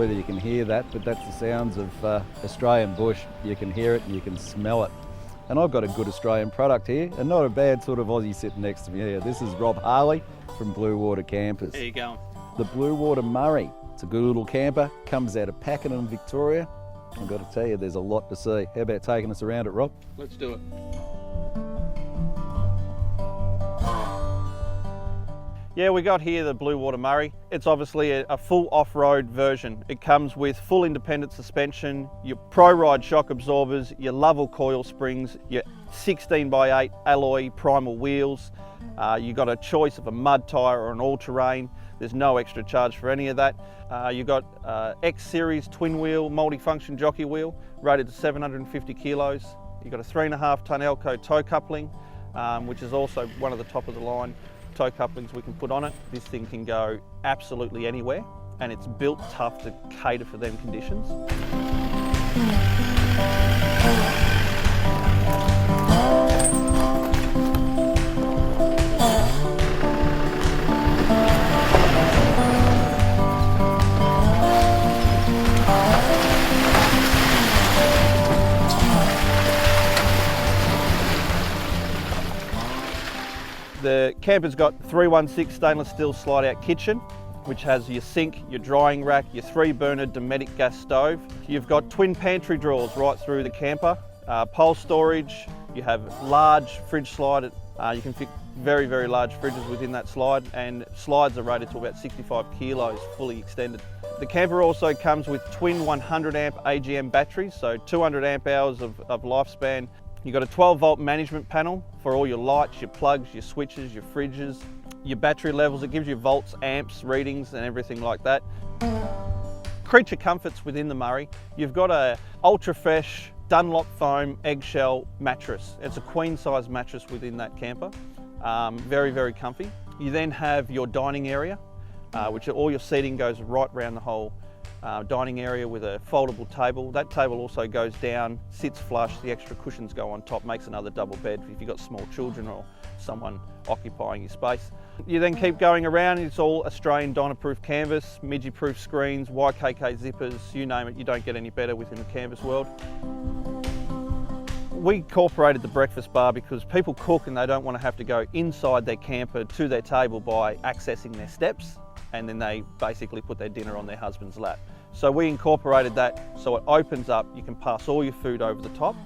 whether you can hear that, but that's the sounds of Australian bush. You can hear it and you can smell it. And I've got a good Australian product here, and not a bad sort of Aussie sitting next to me here. This is Rob Harley from Bluewater Campers. There you go. The Bluewater Murray. It's a good little camper, comes out of Pakenham, Victoria. I've got to tell you, there's a lot to see. How about taking us around it, Rob? Let's do it. Yeah, we got here the Bluewater Murray. It's obviously a full off-road version. It comes with full independent suspension, your Pro Ride shock absorbers, your Lovell coil springs, your 16x8 alloy primal wheels. You got a choice of a mud tyre or an all-terrain. There's no extra charge for any of that. You've got X Series twin wheel multi-function jockey wheel rated to 750 kilos. You've got a 3.5 tonne Elco tow coupling, which is also one of the top of the line tow couplings we can put on it. This thing can go absolutely anywhere, and it's built tough to cater for them conditions. The camper's got 316 stainless steel slide out kitchen, which has your sink, your drying rack, your 3-burner Dometic gas stove. You've got twin pantry drawers right through the camper, pole storage, you have large fridge slide. You can fit very, very large fridges within that slide, and slides are rated to about 65 kilos fully extended. The camper also comes with twin 100 amp AGM batteries, so 200 amp hours of lifespan. You've got a 12 volt management panel for all your lights, your plugs, your switches, your fridges, your battery levels. It gives you volts, amps, readings and everything like that. Creature comforts within the Murray. You've got a ultra fresh Dunlop foam eggshell mattress. It's a queen size mattress within that camper. Very, very comfy. You then have your dining area, which all your seating goes right around the whole dining area with a foldable table. That table also goes down, sits flush, the extra cushions go on top, makes another double bed if you've got small children or someone occupying your space. You then keep going around, it's all Australian Dyna-proof canvas, midgie-proof screens, YKK zippers, you name it, you don't get any better within the canvas world. We incorporated the breakfast bar because people cook and they don't want to have to go inside their camper to their table by accessing their steps, and then they basically put their dinner on their husband's lap. So we incorporated that so it opens up, you can pass all your food over the top,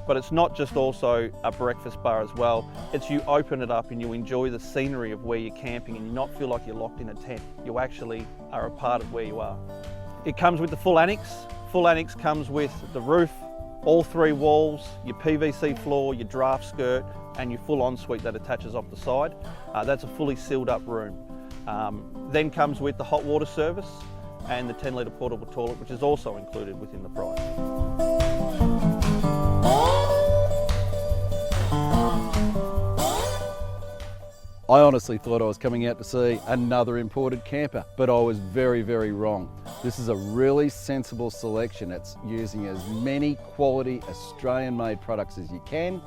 but it's not just also a breakfast bar as well. It's you open it up and you enjoy the scenery of where you're camping and you not feel like you're locked in a tent. You actually are a part of where you are. It comes with the full annex. Full annex comes with the roof, all 3 walls, your PVC floor, your draft skirt, and your full ensuite that attaches off the side. That's a fully sealed up room. Then comes with the hot water service and the 10 litre portable toilet, which is also included within the price. I honestly thought I was coming out to see another imported camper, but I was very, very wrong. This is a really sensible selection. It's using as many quality Australian-made products as you can,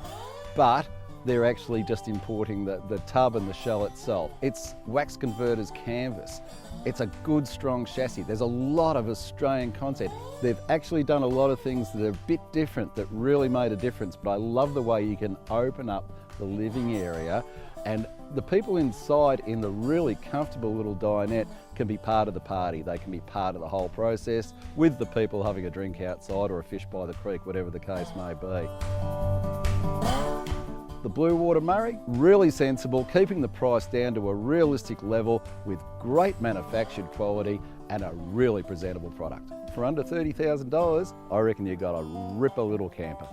but they're actually just importing the tub and the shell itself. It's wax converters canvas. It's a good, strong chassis. There's a lot of Australian content. They've actually done a lot of things that are a bit different that really made a difference, but I love the way you can open up the living area and the people inside in the really comfortable little dinette can be part of the party. They can be part of the whole process with the people having a drink outside or a fish by the creek, whatever the case may be. The Bluewater Murray, really sensible, keeping the price down to a realistic level with great manufactured quality and a really presentable product. For under $30,000, I reckon you got a ripper little camper.